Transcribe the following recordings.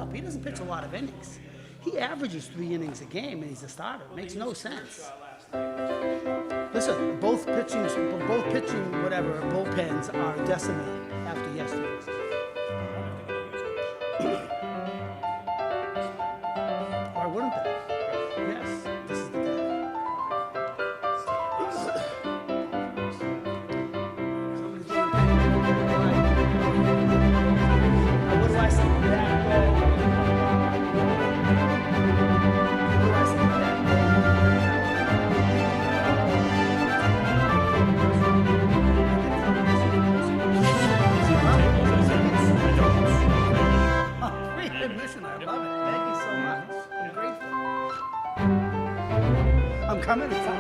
up. He doesn't pitch a lot of innings. He averages 3 innings a game, and he's a starter. It makes no sense. Listen, both pitching, whatever, bullpens are decimated after yesterday's. Why wouldn't they? Yes, this is the guy. Somebody's doing what do I say? That ball. What do I say? That ball. Great admission. I love it. Thank you so much. I'm grateful. I'm coming to town.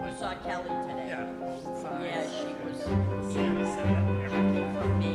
We saw Kelly today. Yeah, she was for me.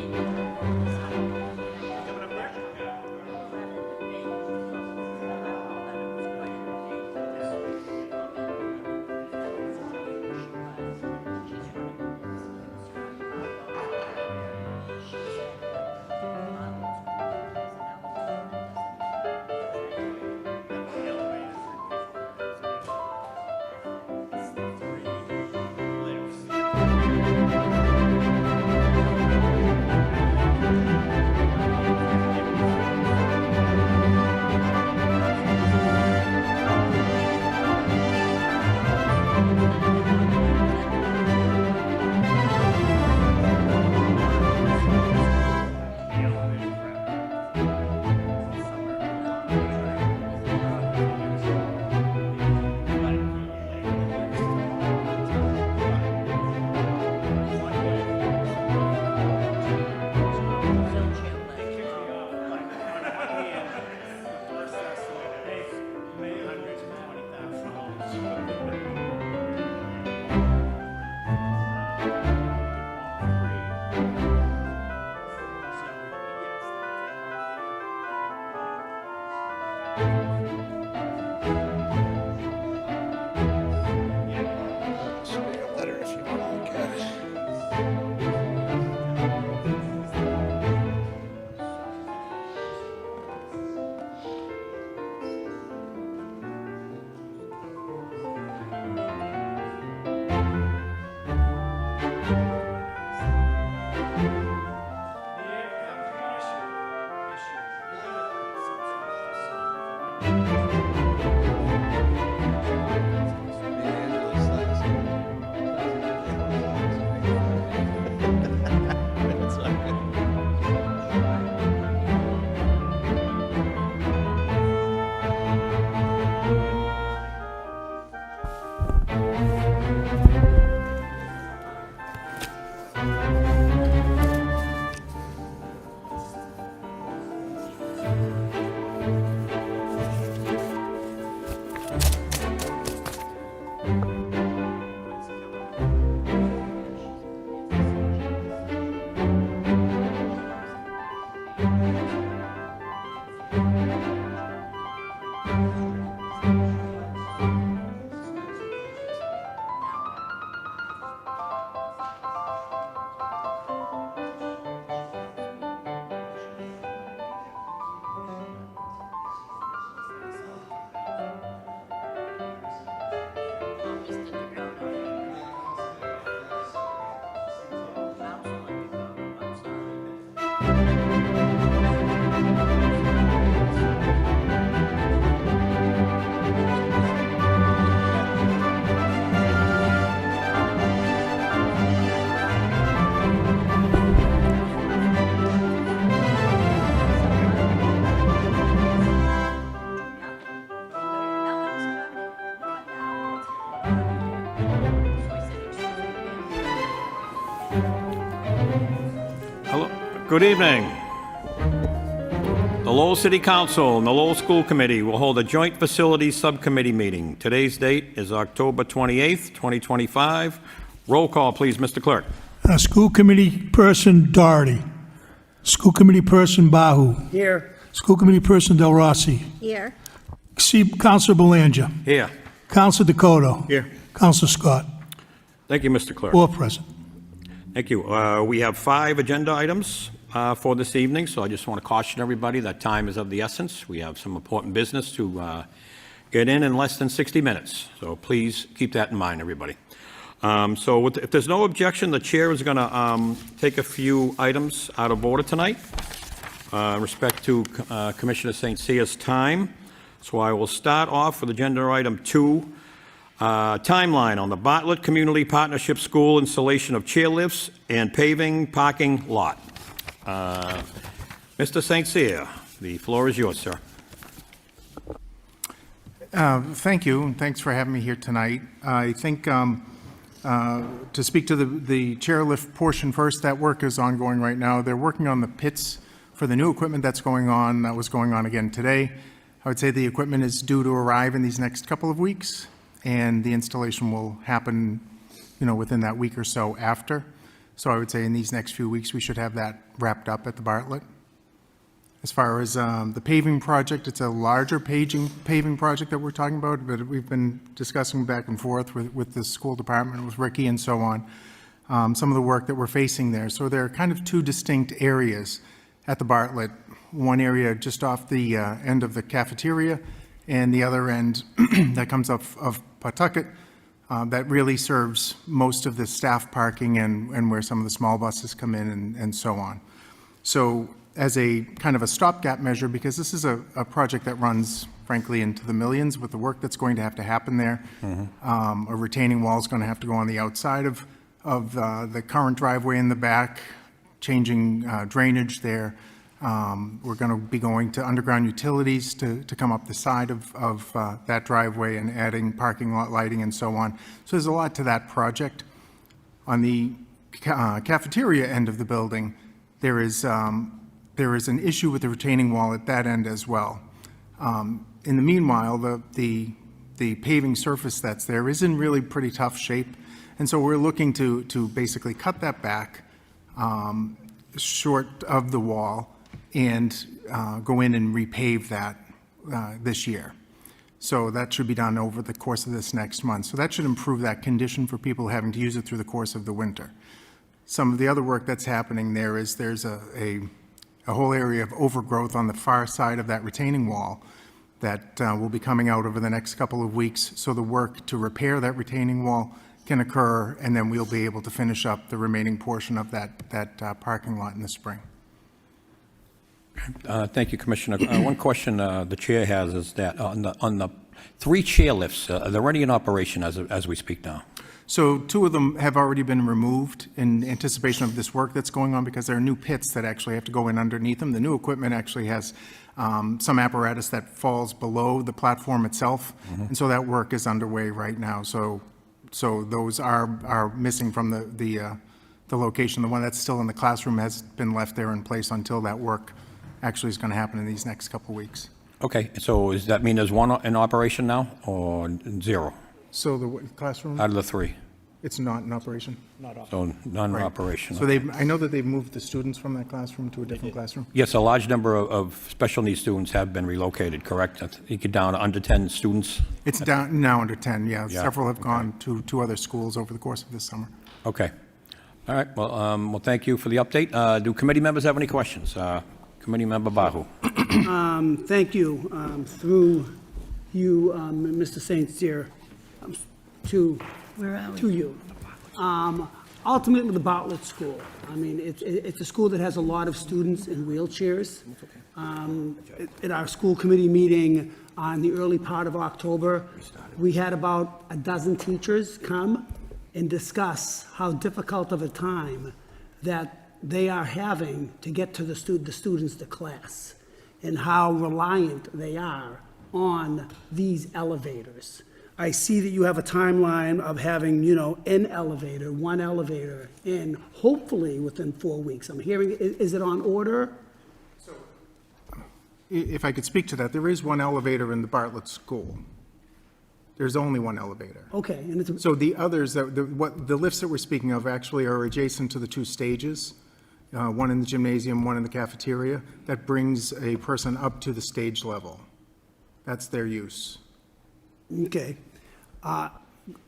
Good evening. The Lowell City Council and the Lowell School Committee will hold a joint facilities subcommittee meeting. Today's date is October 28th, 2025. Roll call, please, Mr. Clerk. School Committee Person Doherty. School Committee Person Bahu. Here. School Committee Person Del Rossi. Here. Councilor Belanger. Here. Councilor Dakota. Here. Councilor Scott. Thank you, Mr. Clerk. All present. Thank you. We have 5 agenda items for this evening, so I just want to caution everybody that time is of the essence. We have some important business to get in less than 60 minutes, so please keep that in mind, everybody. If there's no objection, the chair is going to take a few items out of order tonight in respect to Commissioner St. Cyr's time. So I will start off with agenda item 2, timeline on the Bartlett Community Partnership School installation of chairlifts and paving parking lot. Mr. St. Cyr, the floor is yours, sir. Thank you, and thanks for having me here tonight. I think to speak to the chairlift portion first, that work is ongoing right now. They're working on the pits for the new equipment that's going on. That was going on again today. I would say the equipment is due to arrive in these next couple of weeks, and the installation will happen, within that week or so after. So I would say in these next few weeks, we should have that wrapped up at the Bartlett. As far as the paving project, it's a larger paving project that we're talking about, but we've been discussing back and forth with the school department, with Ricky and so on, some of the work that we're facing there. So there are kind of 2 distinct areas at the Bartlett. One area just off the end of the cafeteria, and the other end that comes up of Pawtucket that really serves most of the staff parking and where some of the small buses come in and so on. So as a kind of a stopgap measure, because this is a project that runs, frankly, into the millions with the work that's going to have to happen there. A retaining wall is going to have to go on the outside of the current driveway in the back, changing drainage there. We're going to be going to underground utilities to come up the side of that driveway and adding parking lot lighting and so on. So there's a lot to that project. On the cafeteria end of the building, there is an issue with the retaining wall at that end as well. In the meanwhile, the paving surface that's there is in really pretty tough shape, and so we're looking to basically cut that back short of the wall and go in and repave that this year. So that should be done over the course of this next month. So that should improve that condition for people having to use it through the course of the winter. Some of the other work that's happening there is there's a whole area of overgrowth on the far side of that retaining wall that will be coming out over the next couple of weeks. So the work to repair that retaining wall can occur, and then we'll be able to finish up the remaining portion of that parking lot in the spring. Thank you, Commissioner. One question the chair has is that on the 3 chairlifts, are there already in operation as we speak now? So 2 of them have already been removed in anticipation of this work that's going on, because there are new pits that actually have to go in underneath them. The new equipment actually has some apparatus that falls below the platform itself, and so that work is underway right now. So those are missing from the location. The one that's still in the classroom has been left there in place until that work actually is going to happen in these next couple of weeks. Okay, so does that mean there's 1 in operation now, or 0 So the classroom, out of the 3? it's not in operation. So none in operation. So I know that they've moved the students from that classroom to a different classroom. Yes, a large number of special needs students have been relocated, correct? I think you're down to under 10 students? It's down now under 10, yeah. Several have gone to 2 other schools over the course of this summer. Okay. All right, well, thank you for the update. Do committee members have any questions? Committee Member Bahu. Thank you. Through you, Mr. St. Cyr, to you. Ultimately, the Bartlett School. I mean, it's a school that has a lot of students in wheelchairs. At our school committee meeting in the early part of October, we had about a dozen teachers come and discuss how difficult of a time that they are having to get to the students to class, and how reliant they are on these elevators. I see that you have a timeline of having, one elevator in, hopefully within 4 weeks. I'm hearing, is it on order? If I could speak to that, there is one elevator in the Bartlett School. There's only one elevator. Okay, and it's, So the others, the lifts that we're speaking of actually are adjacent to the two stages, one in the gymnasium, one in the cafeteria. That brings a person up to the stage level. That's their use. okay.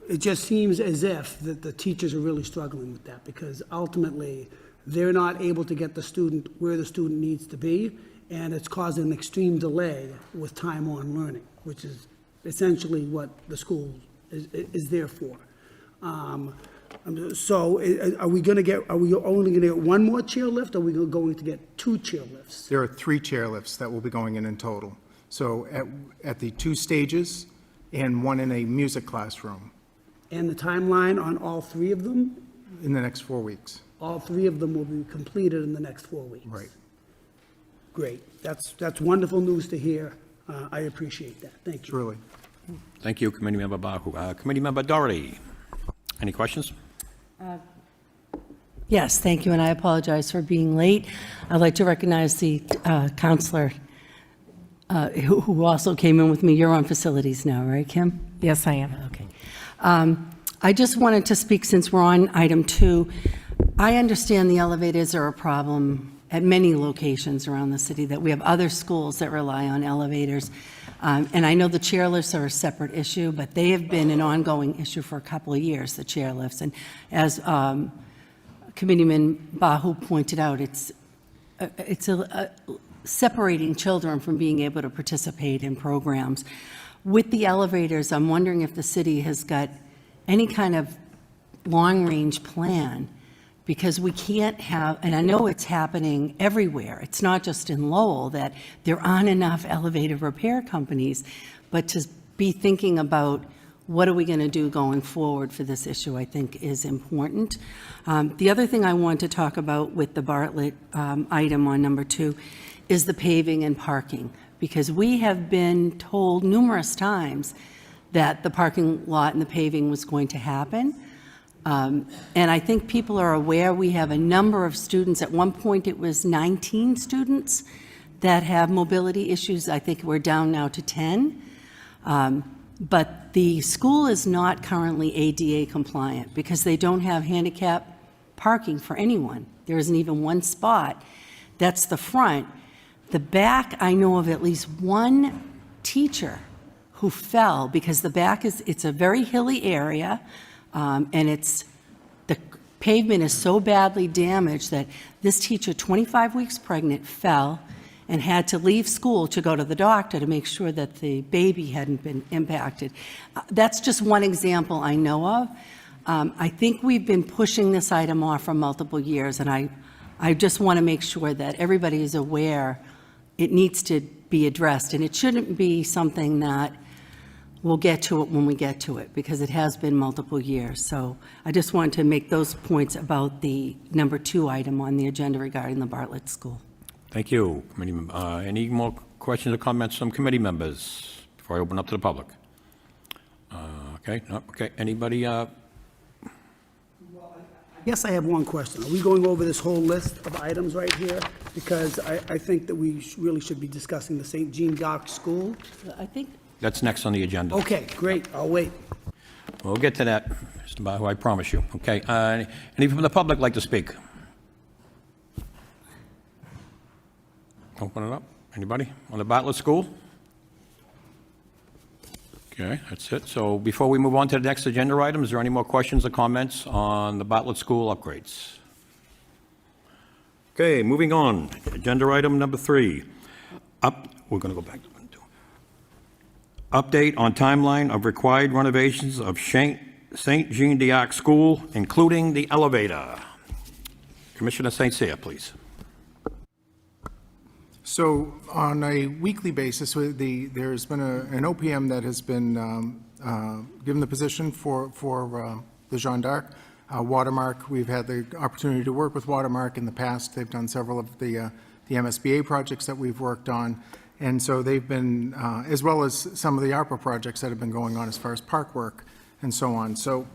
It just seems as if that the teachers are really struggling with that, because ultimately, they're not able to get the student where the student needs to be, and it's causing an extreme delay with time on learning, which is essentially what the school is there for. So are we only gonna get one more chairlift, or are we going to get 2 chairlifts? There are 3 chairlifts that will be going in total. So at the 2 stages and one in a music classroom And the timeline on all 3 of them? in the next 4 weeks. All 3 of them will be completed in the next 4 weeks? Right. Great. That's wonderful news to hear. I appreciate that. Thank you. Truly. Thank you, Committee Member Bahu. Committee Member Doherty, any questions? Yes, thank you, and I apologize for being late. I'd like to recognize the counselor who also came in with me. You're on facilities now, right, Kim? Yes, I am. Okay. I just wanted to speak, since we're on item 2, I understand the elevators are a problem at many locations around the city, that we have other schools that rely on elevators. And I know the chairlifts are a separate issue, but they have been an ongoing issue for a couple of years, the chairlifts. And as Committeeman Bahu pointed out, it's separating children from being able to participate in programs. With the elevators, I'm wondering if the city has got any kind of long-range plan, because we can't have, and I know it's happening everywhere, it's not just in Lowell, that there aren't enough elevator repair companies, but to be thinking about what are we going to do going forward for this issue, I think is important. The other thing I want to talk about with the Bartlett item on number 2 is the paving and parking, because we have been told numerous times that the parking lot and the paving was going to happen. And I think people are aware we have a number of students. At one point, it was 19 students that have mobility issues. I think we're down now to 10. But the school is not currently ADA compliant because they don't have handicap parking for anyone. There isn't even one spot. That's the front. The back, I know of at least one teacher who fell because the back it's a very hilly area. And the pavement is so badly damaged that this teacher, 25 weeks pregnant, fell and had to leave school to go to the doctor to make sure that the baby hadn't been impacted. That's just one example I know of. I think we've been pushing this item off for multiple years, and I just want to make sure that everybody is aware it needs to be addressed, and it shouldn't be something that we'll get to it when we get to it, because it has been multiple years. So I just wanted to make those points about the number 2 item on the agenda regarding the Bartlett School. Thank you, Committee Member. Any more questions or comments from committee members before I open up to the public? Okay, no, okay. Anybody? Yes, I have one question. Are we going over this whole list of items right here? Because I think that we really should be discussing the St. Jean D'Arc School. I think That's next on the agenda. Okay, great, I'll wait. We'll get to that, Mr. Bahu, I promise you. Okay, any from the public like to speak? Open it up. Anybody on the Bartlett School? Okay, that's it. So before we move on to the next agenda item, is there any more questions or comments on the Bartlett School upgrades? Okay, moving on. Agenda item number 3. We're going to go back to update on timeline of required renovations of St. Jean D'Arc School, including the elevator. Commissioner St. Cyr, please. So on a weekly basis, there's been an OPM that has been given the position for the Jean d'Arc. Watermark, we've had the opportunity to work with Watermark in the past. They've done several of the MSBA projects that we've worked on. And so they've been, as well as some of the ARPA projects that have been going on as far as park work and so on. So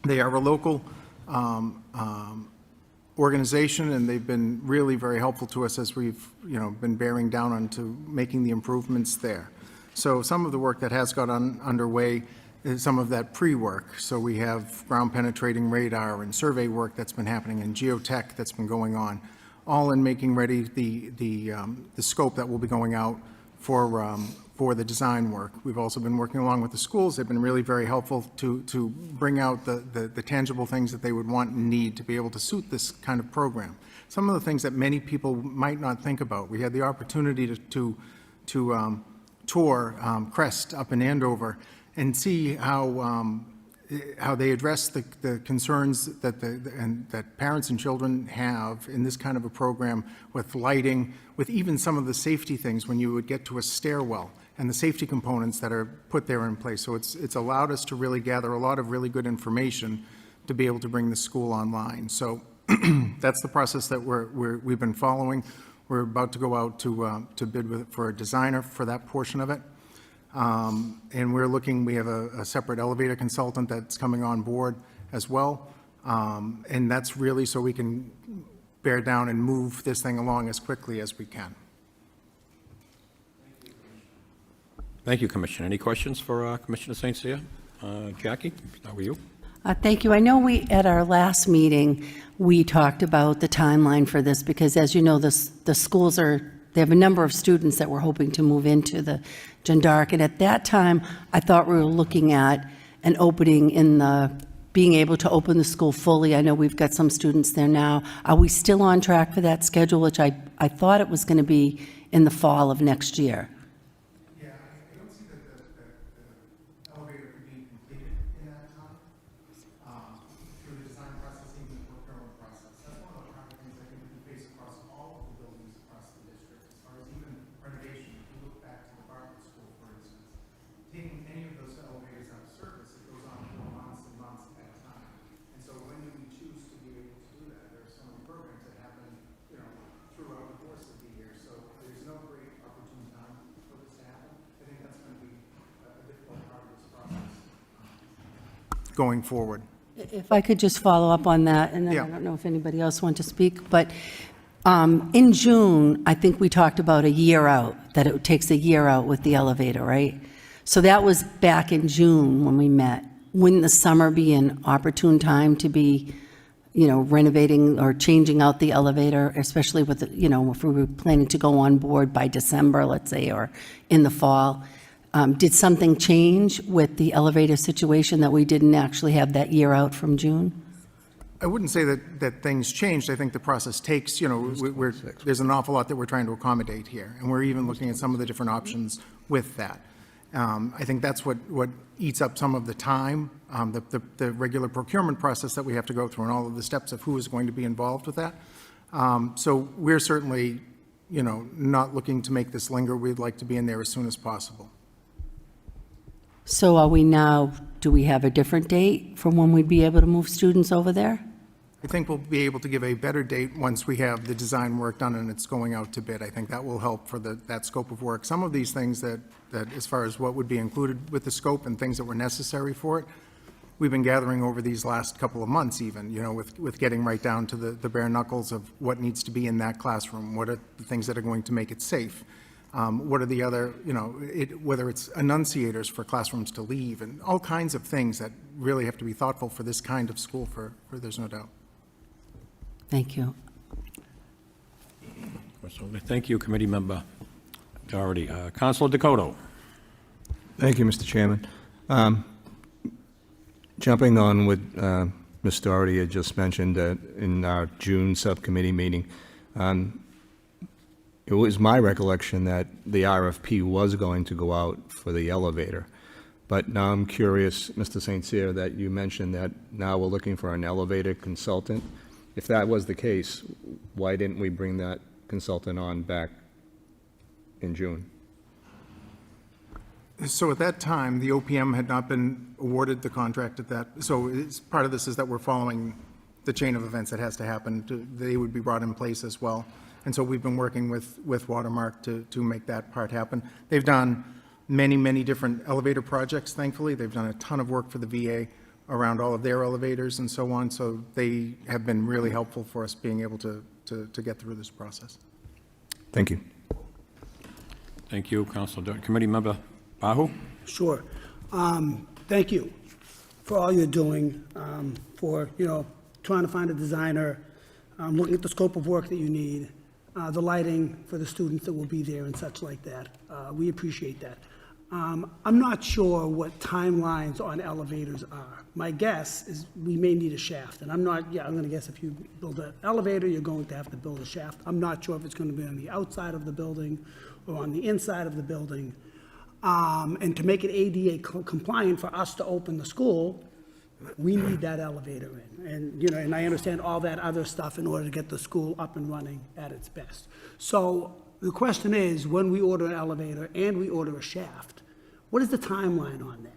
they are a local organization, and they've been really very helpful to us as we've, been bearing down onto making the improvements there. So some of the work that has got underway is some of that pre-work. So we have ground penetrating radar and survey work that's been happening, and geotech that's been going on, all in making ready the scope that will be going out for the design work. We've also been working along with the schools. They've been really very helpful to bring out the tangible things that they would want and need to be able to suit this kind of program. Some of the things that many people might not think about. We had the opportunity to tour Crest up in Andover and see how they address the concerns that parents and children have in this kind of a program, with lighting, with even some of the safety things when you would get to a stairwell, and the safety components that are put there in place. So it's allowed us to really gather a lot of really good information to be able to bring the school online. So that's the process that we've been following. We're about to go out to bid for a designer for that portion of it. And we have a separate elevator consultant that's coming on board as well. And that's really so we can bear down and move this thing along as quickly as we can. Thank you, Commissioner. Any questions for Commissioner St. Cyr? Jackie, start with you. Thank you. I know at our last meeting, we talked about the timeline for this, because as you know, the schools they have a number of students that were hoping to move into the John Dark. And at that time, I thought we were looking at an opening being able to open the school fully. I know we've got some students there now. Are we still on track for that schedule, which I thought it was going to be in the fall of next year? Yeah, I don't see that the elevator could be completed in that time through the design process, even the procurement process. That's one of the common things I think we face across all of the buildings across the district, as far as even renovation. If you look back to the Bartlett School, for instance, taking any of those elevators out of service, it goes on for months and months at a time. And so when do we choose to be able to do that? There are so many programs that happen, throughout the course of the year. So there's no great opportune time for this to happen. I think that's going to be a difficult part of this process going forward. If I could just follow up on that, and then Yeah. I don't know if anybody else wants to speak, but in June, I think we talked about a year out, that it takes a year out with the elevator, right? So that was back in June when we met. Wouldn't the summer be an opportune time to be, renovating or changing out the elevator, especially with, if we were planning to go on board by December, let's say, or in the fall? Did something change with the elevator situation that we didn't actually have that year out from June? I wouldn't say that things changed. I think the process takes, there's an awful lot that we're trying to accommodate here, and we're even looking at some of the different options with that. I think that's what eats up some of the time, the regular procurement process that we have to go through, and all of the steps of who is going to be involved with that. So we're certainly, not looking to make this linger. We'd like to be in there as soon as possible. So do we have a different date for when we'd be able to move students over there? I think we'll be able to give a better date once we have the design work done and it's going out to bid. I think that will help for that scope of work. Some of these things that as far as what would be included with the scope and things that were necessary for it, we've been gathering over these last couple of months even, with getting right down to the bare knuckles of what needs to be in that classroom, what are the things that are going to make it safe. What are the other, whether it's enunciators for classrooms to leave, and all kinds of things that really have to be thoughtful for this kind of school, there's no doubt. Thank you. Thank you, Committee Member Doherty. Councilor Dakota. Thank you, Mr. Chairman. Jumping on what Ms. Doherty had just mentioned in our June subcommittee meeting, it was my recollection that the RFP was going to go out for the elevator. But now I'm curious, Mr. St. Cyr, that you mentioned that now we're looking for an elevator consultant. If that was the case, why didn't we bring that consultant on back in June? So at that time, the OPM had not been awarded the contract at that. So part of this is that we're following the chain of events that has to happen. They would be brought in place as well. And so we've been working with Watermark to make that part happen. They've done many, many different elevator projects, thankfully. They've done a ton of work for the VA around all of their elevators and so on. So they have been really helpful for us being able to get through this process. Thank you. Thank you, Councilor Darty. Committee Member Bahu? Sure. Thank you for all you're doing, for, trying to find a designer, looking at the scope of work that you need, the lighting for the students that will be there and such like that. We appreciate that. I'm not sure what timelines on elevators are. My guess is we may need a shaft, and I'm going to guess if you build an elevator, you're going to have to build a shaft. I'm not sure if it's going to be on the outside of the building or on the inside of the building. And to make it ADA compliant for us to open the school, we need that elevator in. And I understand all that other stuff in order to get the school up and running at its best. So the question is, when we order an elevator and we order a shaft, what is the timeline on that?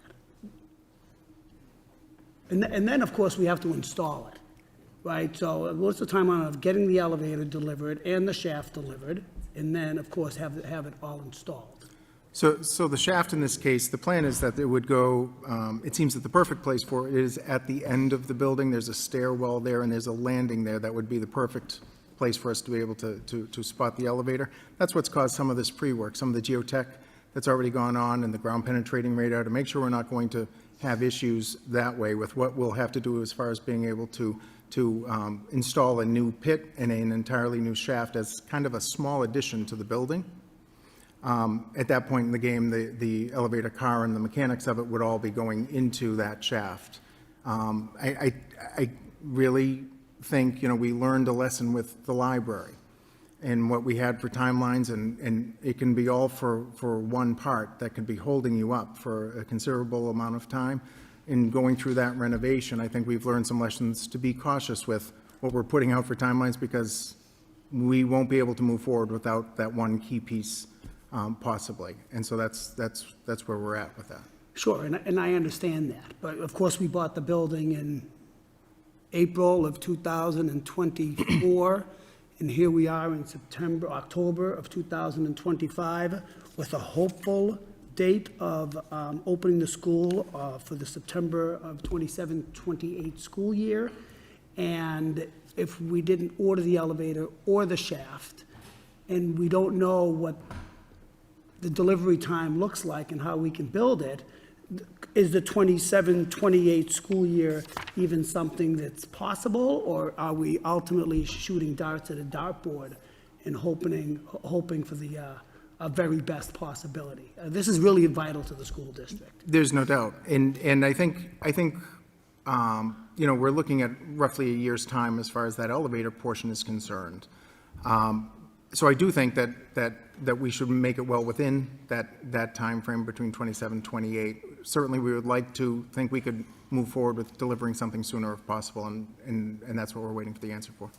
And then, of course, we have to install it, right? So what's the timeline of getting the elevator delivered and the shaft delivered, and then, of course, have it all installed? So the shaft in this case, the plan is that it would go, it seems that the perfect place for it is at the end of the building. There's a stairwell there and there's a landing there. That would be the perfect place for us to be able to spot the elevator. That's what's caused some of this pre-work, some of the geotech that's already gone on and the ground penetrating radar, to make sure we're not going to have issues that way with what we'll have to do as far as being able to install a new pit and an entirely new shaft as kind of a small addition to the building. At that point in the game, the elevator car and the mechanics of it would all be going into that shaft. I really think, we learned a lesson with the library and what we had for timelines, and it can be all for one part that can be holding you up for a considerable amount of time. In going through that renovation, I think we've learned some lessons to be cautious with what we're putting out for timelines, because we won't be able to move forward without that one key piece, possibly. And so that's where we're at with that. October, and I understand that. But of course, we bought the building in April of 2024, and here we are in October of 2025, with a hopeful date of opening the school for the September of 27-28 school year. And if we didn't order the elevator or the shaft, and we don't know what the delivery time looks like and how we can build it, is the 27-28 school year even something that's possible, or are we ultimately shooting darts at a dartboard and hoping for the very best possibility? This is really vital to the school district. There's no doubt, and I think we're looking at roughly a year's time as far as that elevator portion is concerned. So I do think that we should make it well within that time frame between 27 and 28. Certainly, we would like to think we could move forward with delivering something sooner if possible, and that's what we're waiting for the answer for.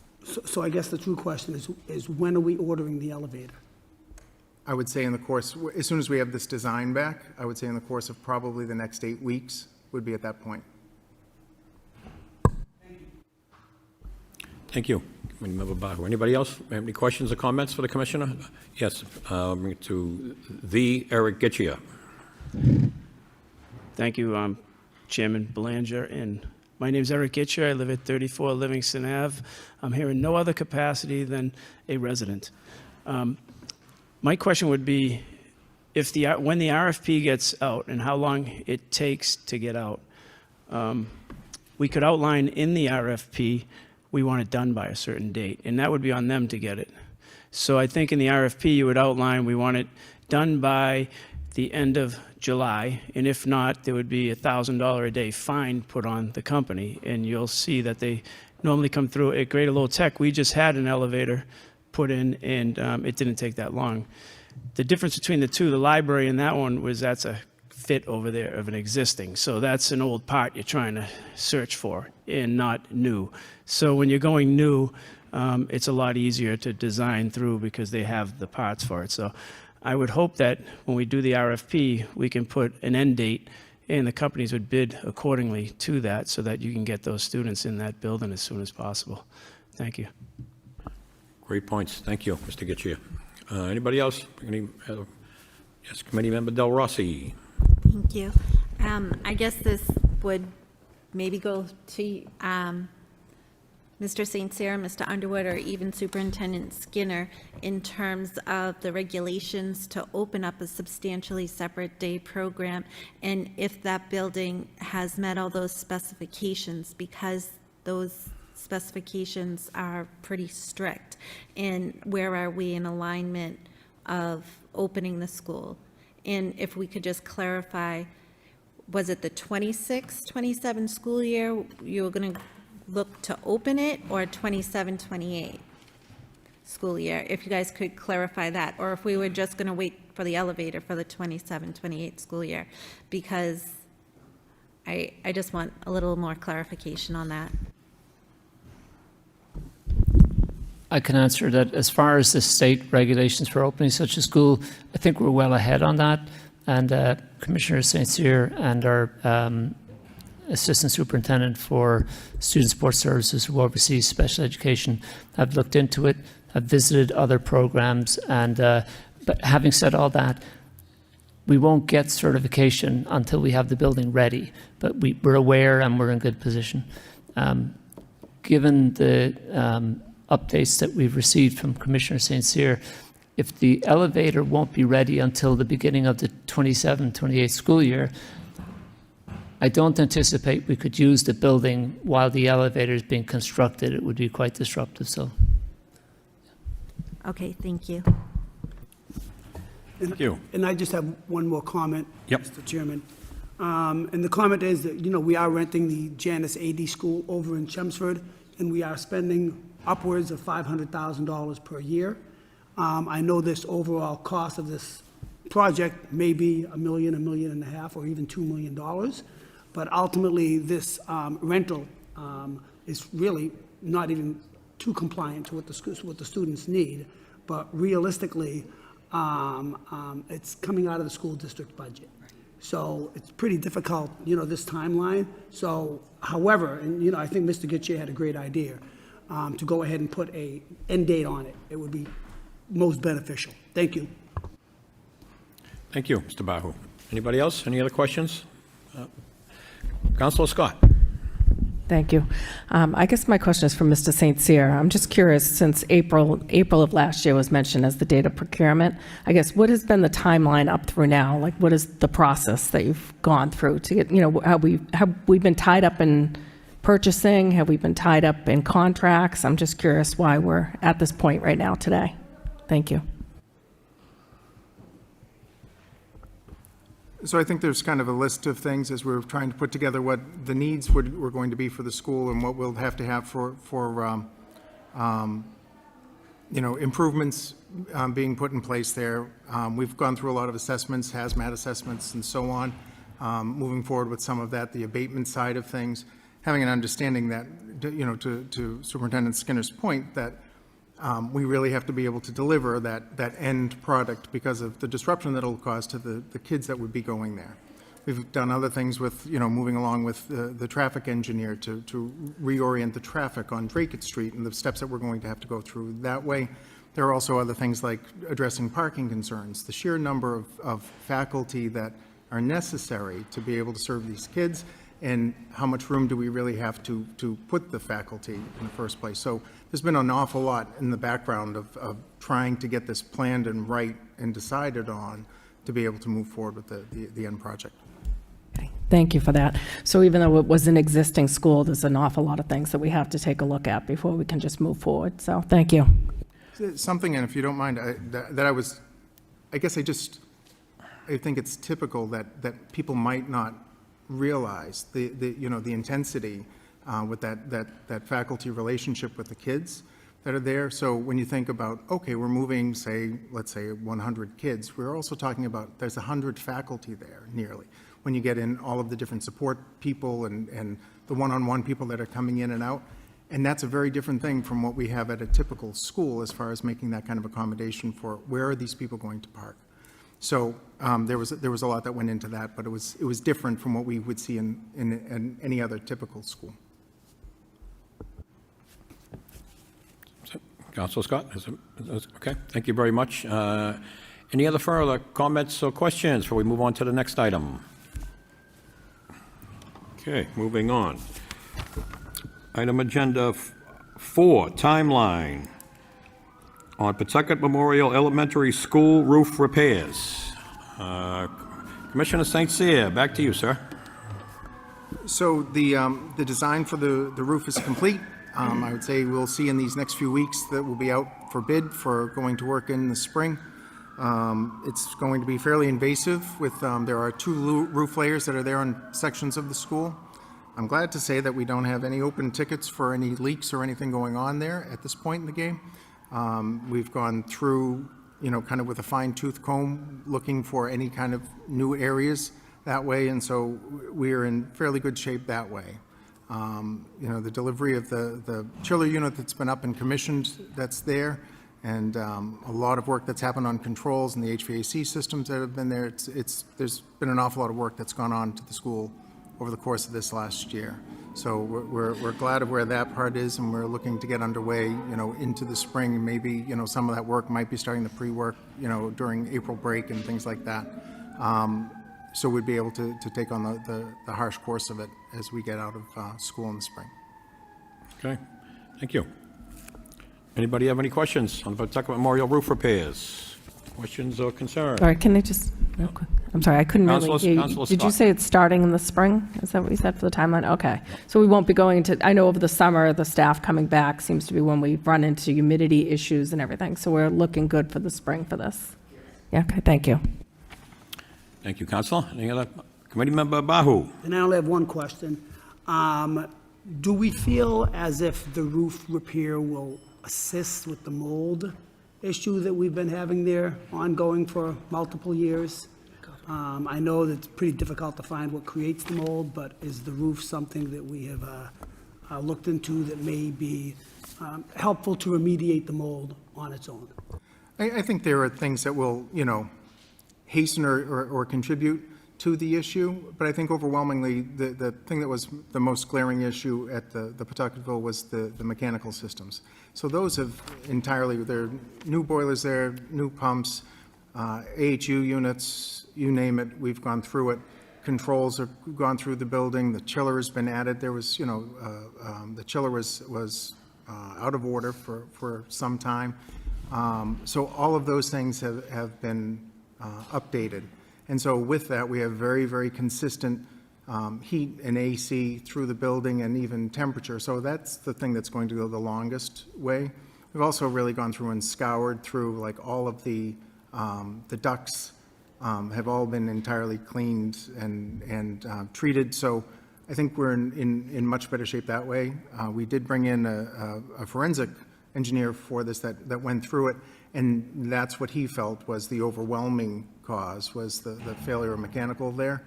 So I guess the true question is when are we ordering the elevator? I would say in the course, as soon as we have this design back, I would say in the course of probably the next 8 weeks would be at that point. Thank you. Committee Member Bahu. Anybody else have any questions or comments for the Commissioner? Yes, bring it to the Eric Gitchia. Thank you, Chairman Belanger. And my name is Eric Gitcher. I live at 34 Livingston Ave. I'm here in no other capacity than a resident. My question would be, when the RFP gets out and how long it takes to get out, we could outline in the RFP we want it done by a certain date, and that would be on them to get it. So I think in the RFP you would outline we want it done by the end of July, and if not, there would be a $1,000 a day fine put on the company, and you'll see that they normally come through. At Greater Lowell Tech, we just had an elevator put in, and it didn't take that long. The difference between the two, the library and that one, was that's a fit over there of an existing. So that's an old part you're trying to search for and not new. So when you're going new, it's a lot easier to design through because they have the parts for it. So I would hope that when we do the RFP, we can put an end date and the companies would bid accordingly to that so that you can get those students in that building as soon as possible. Thank you. Great points. Thank you, Mr. Getchia. Anybody else? Yes, Committee Member Del Rossi. Thank you. I guess this would maybe go to Mr. St. Cyr, Mr. Underwood, or even Superintendent Skinner in terms of the regulations to open up a substantially separate day program, and if that building has met all those specifications, because those specifications are pretty strict. And where are we in alignment of opening the school? And if we could just clarify, was it the 26-27 school year you were going to look to open it, or 27-28 school year? If you guys could clarify that, or if we were just going to wait for the elevator for the 27-28 school year, because I just want a little more clarification on that. I can answer that. As far as the state regulations for opening such a school, I think we're well ahead on that. And Commissioner St. Cyr and our Assistant Superintendent for Student Support Services, who oversees special education, have looked into it, have visited other programs. And but having said all that, we won't get certification until we have the building ready. But we're aware and we're in good position. Given the updates that we've received from Commissioner St. Cyr, if the elevator won't be ready until the beginning of the 27-28 school year, I don't anticipate we could use the building while the elevator is being constructed. It would be quite disruptive. So, Okay, thank you. Thank you. And I just have one more comment, Yep. Mr. Chairman. And the comment is that, we are renting the Janus AD School over in Chelmsford, and we are spending upwards of $500,000 per year. I know this overall cost of this project may be $1 million, $1.5 million, or even $2 million. But ultimately, this rental is really not even too compliant to what the students need. But realistically, it's coming out of the school district budget. So it's pretty difficult, this timeline. So, however, and, I think Mr. Getchia had a great idea, to go ahead and put an end date on it. It would be most beneficial. Thank you. Thank you, Mr. Bahu. Anybody else? Any other questions? Councilor Scott. Thank you. I guess my question is for Mr. St. Cyr. I'm just curious, since April of last year was mentioned as the date of procurement, I guess what has been the timeline up through now? Like, what is the process that you've gone through to get, have we been tied up in purchasing? Have we been tied up in contracts? I'm just curious why we're at this point right now today. Thank you. So I think there's kind of a list of things as we're trying to put together what the needs were going to be for the school and what we'll have to have for improvements being put in place there. We've gone through a lot of assessments, hazmat assessments, and so on, moving forward with some of that, the abatement side of things, having an understanding that, to Superintendent Skinner's point, that we really have to be able to deliver that end product because of the disruption that it'll cause to the kids that would be going there. We've done other things with, moving along with the traffic engineer to reorient the traffic on Drake Street and the steps that we're going to have to go through that way. There are also other things like addressing parking concerns, the sheer number of faculty that are necessary to be able to serve these kids, and how much room do we really have to put the faculty in the first place. So there's been an awful lot in the background of trying to get this planned and right and decided on to be able to move forward with the end project. Okay. Thank you for that. So even though it was an existing school, there's an awful lot of things that we have to take a look at before we can just move forward. So thank you. Something, and if you don't mind, I think it's typical that people might not realize the intensity with that faculty relationship with the kids that are there. So when you think about, okay, we're moving, let's say 100 kids, we're also talking about there's 100 faculty there nearly. When you get in all of the different support people and the one-on-one people that are coming in and out. And that's a very different thing from what we have at a typical school as far as making that kind of accommodation for where are these people going to park. So there was a lot that went into that, but it was different from what we would see in any other typical school. Councilor Scott? Okay, thank you very much. Any other further comments or questions before we move on to the next item? Okay, moving on. Item agenda 4, timeline on Pawtucket Memorial Elementary School roof repairs. Commissioner St. Cyr, back to you, sir. So the design for the roof is complete. I would say we'll see in these next few weeks that we'll be out for bid for going to work in the spring. It's going to be fairly invasive with, there are 2 roof layers that are there on sections of the school. I'm glad to say that we don't have any open tickets for any leaks or anything going on there at this point in the game. We've gone through, kind of with a fine-tooth comb, looking for any kind of new areas that way, and so we're in fairly good shape that way. The delivery of the chiller unit that's been up and commissioned, that's there, and a lot of work that's happened on controls and the HVAC systems that have been there. There's been an awful lot of work that's gone on to the school over the course of this last year. So we're glad of where that part is, and we're looking to get underway, into the spring, and maybe, some of that work might be starting the pre-work, during April break and things like that. So we'd be able to take on the harsh course of it as we get out of school in the spring. Okay, thank you. Anybody have any questions on the Pawtucket Memorial roof repairs? Questions or concerns? Sorry, can I just, real quick? I'm sorry, I couldn't really hear you. Councilor Did you Scott. say it's starting in the spring? Is that what you said for the timeline? Okay. So we won't be going to, I know over the summer, the staff coming back seems to be when we run into humidity issues and everything. So we're looking good for the spring for this. Yeah, okay, thank you. Thank you, Councilor. Any other? Committee Member Bahu? And I only have one question. Do we feel as if the roof repair will assist with the mold issue that we've been having there ongoing for multiple years? I know that it's pretty difficult to find what creates the mold, but is the roof something that we have looked into that may be helpful to remediate the mold on its own? I think there are things that will, hasten or contribute to the issue, but I think overwhelmingly, the thing that was the most glaring issue at the Pawtucketville was the mechanical systems. So those have entirely, there are new boilers there, new pumps, AHU units, you name it, we've gone through it. Controls have gone through the building, the chiller has been added. There was, the chiller was out of order for some time. So all of those things have been updated. And so with that, we have very, very consistent heat and AC through the building and even temperature. So that's the thing that's going to go the longest way. We've also really gone through and scoured through, like, all of the ducts have all been entirely cleaned and treated. So I think we're in much better shape that way. We did bring in a forensic engineer for this that went through it, and that's what he felt was the overwhelming cause, was the failure of mechanical there.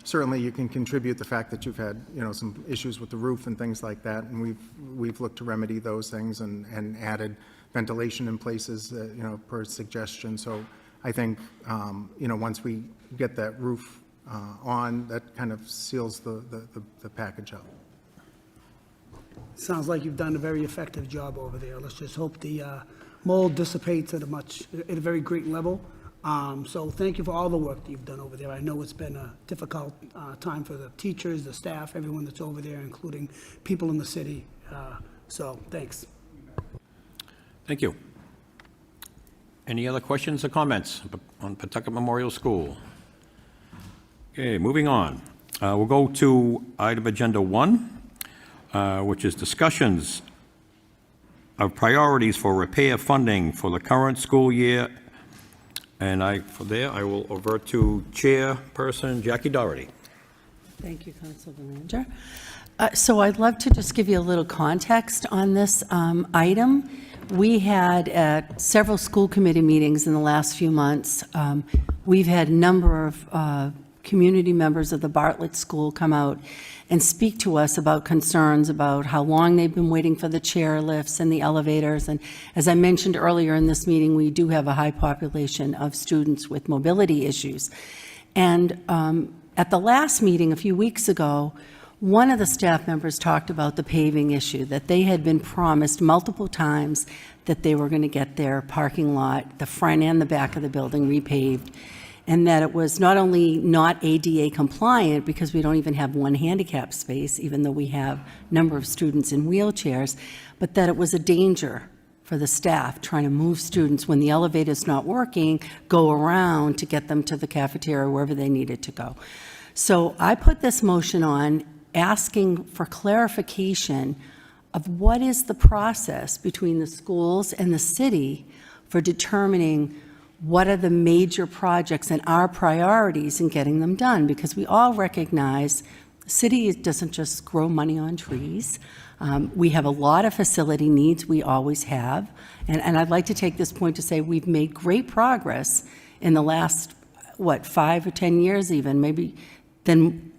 Certainly you can contribute the fact that you've had, some issues with the roof and things like that, and we've looked to remedy those things and added ventilation in places, per suggestion. So I think, once we get that roof on, that kind of seals the package up. Sounds like you've done a very effective job over there. Let's just hope the mold dissipates at a very great level. So thank you for all the work that you've done over there. I know it's been a difficult time for the teachers, the staff, everyone that's over there, including people in the city. So thanks. Thank you. Any other questions or comments on Pawtucket Memorial School? Okay, moving on. We'll go to item agenda 1, which is discussions of priorities for repair funding for the current school year. And I will revert to Chairperson Jackie Doherty. Thank you, Councilor Belanger. So I'd love to just give you a little context on this item. We had several school committee meetings in the last few months. We've had a number of community members of the Bartlett School come out and speak to us about concerns about how long they've been waiting for the chair lifts and the elevators. And as I mentioned earlier in this meeting, we do have a high population of students with mobility issues. And at the last meeting a few weeks ago, One of the staff members talked about the paving issue, that they had been promised multiple times that they were going to get their parking lot, the front and the back of the building repaved, and that it was not only not ADA compliant, because we don't even have one handicap space, even though we have a number of students in wheelchairs, but that it was a danger for the staff trying to move students when the elevator's not working, go around to get them to the cafeteria, wherever they needed to go. So I put this motion on asking for clarification of what is the process between the schools and the city for determining what are the major projects and our priorities in getting them done, because we all recognize the city doesn't just grow money on trees. We have a lot of facility needs, we always have, and I'd like to take this point to say we've made great progress in the last, 5 or 10 years even, maybe, then,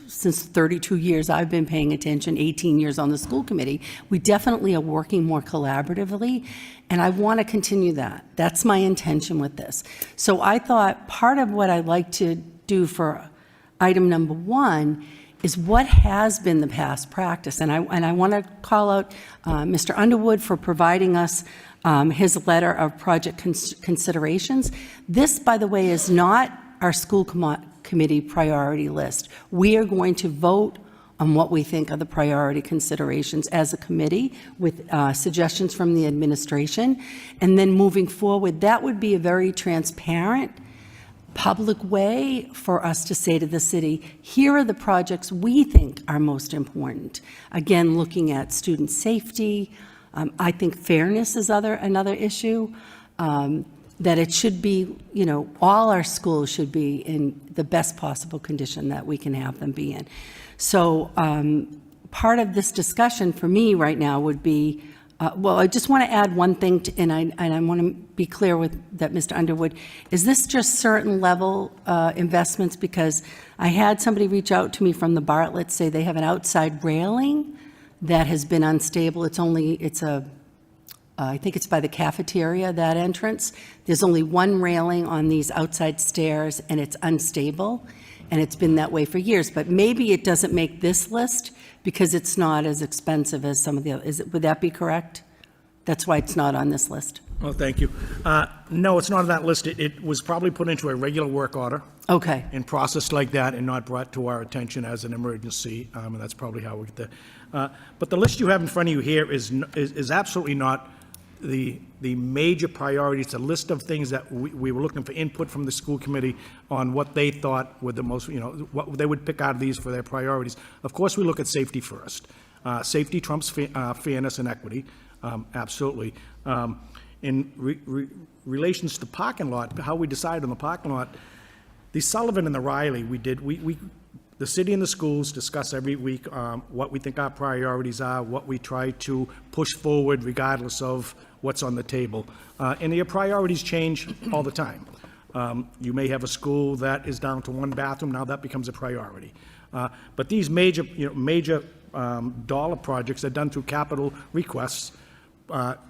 since 32 years I've been paying attention, 18 years on the school committee, we definitely are working more collaboratively, and I want to continue that. That's my intention with this. So I thought part of what I'd like to do for item number 1 is what has been the past practice, and I want to call out Mr. Underwood for providing us his letter of project considerations. This, by the way, is not our school committee priority list. We are going to vote on what we think are the priority considerations as a committee with suggestions from the administration. And then moving forward, that would be a very transparent, public way for us to say to the city, here are the projects we think are most important. Again, looking at student safety. I think fairness is another issue. That it should be, all our schools should be in the best possible condition that we can have them be in. So part of this discussion for me right now would be, I just want to add one thing, and I want to be clear with that, Mr. Underwood. Is this just certain level investments? Because I had somebody reach out to me from the Bartlett, say they have an outside railing that has been unstable. I think it's by the cafeteria, that entrance. There's only one railing on these outside stairs, and it's unstable, and it's been that way for years. But maybe it doesn't make this list because it's not as expensive as some of the other. Would that be correct? That's why it's not on this list. Well, thank you. No, it's not on that list. It was probably put into a regular work order. Okay. And processed like that and not brought to our attention as an emergency, and that's probably how we get there. But the list you have in front of you here is absolutely not the major priorities. It's a list of things that we were looking for input from the school committee on what they thought were the most, what they would pick out of these for their priorities. Of course, we look at safety first. Safety trumps fairness and equity, absolutely. In relations to the parking lot, how we decide on the parking lot, the Sullivan and the Riley, the city and the schools discuss every week what we think our priorities are, what we try to push forward regardless of what's on the table. And your priorities change all the time. You may have a school that is down to one bathroom, now that becomes a priority. But these major dollar projects are done through capital requests,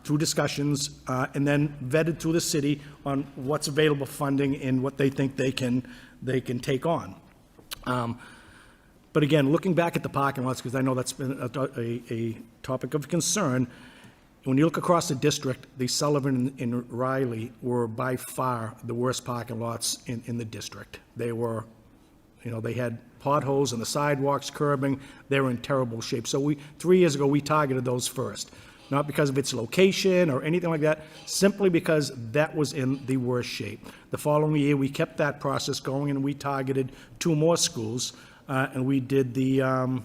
through discussions, and then vetted through the city on what's available funding and what they think they can take on. But again, looking back at the parking lots, because I know that's been a topic of concern, when you look across the district, the Sullivan and Riley were by far the worst parking lots in the district. They were, they had potholes on the sidewalks, curbing. They were in terrible shape. So 3 years ago, we targeted those first. Not because of its location or anything like that, simply because that was in the worst shape. The following year, we kept that process going, and we targeted 2 more schools, and we did the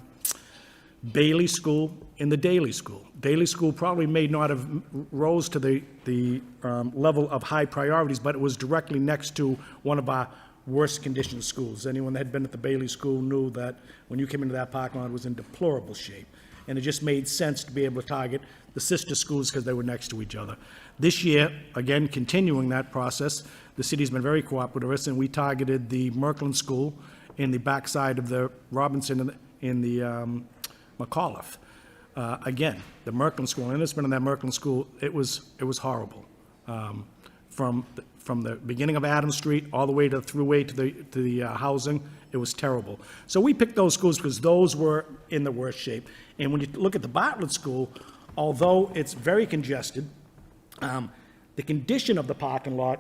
Bailey School and the Daly School. Daly School probably may not have rose to the level of high priorities, but it was directly next to one of our worst conditioned schools. Anyone that had been at the Bailey School knew that when you came into that parking lot, it was in deplorable shape. And it just made sense to be able to target the sister schools because they were next to each other. This year, again, continuing that process, the city's been very cooperative with us, and we targeted the Merkland School in the backside of the Robinson in the McAuliffe. Again, the Merkland School, and it's been in that Merkland School, it was horrible. From from the beginning of Adams Street all the way to the thruway to the housing. It was terrible. So we picked those schools because those were in the worst shape. And when you look at the Bartlett School, although it's very congested, the condition of the parking lot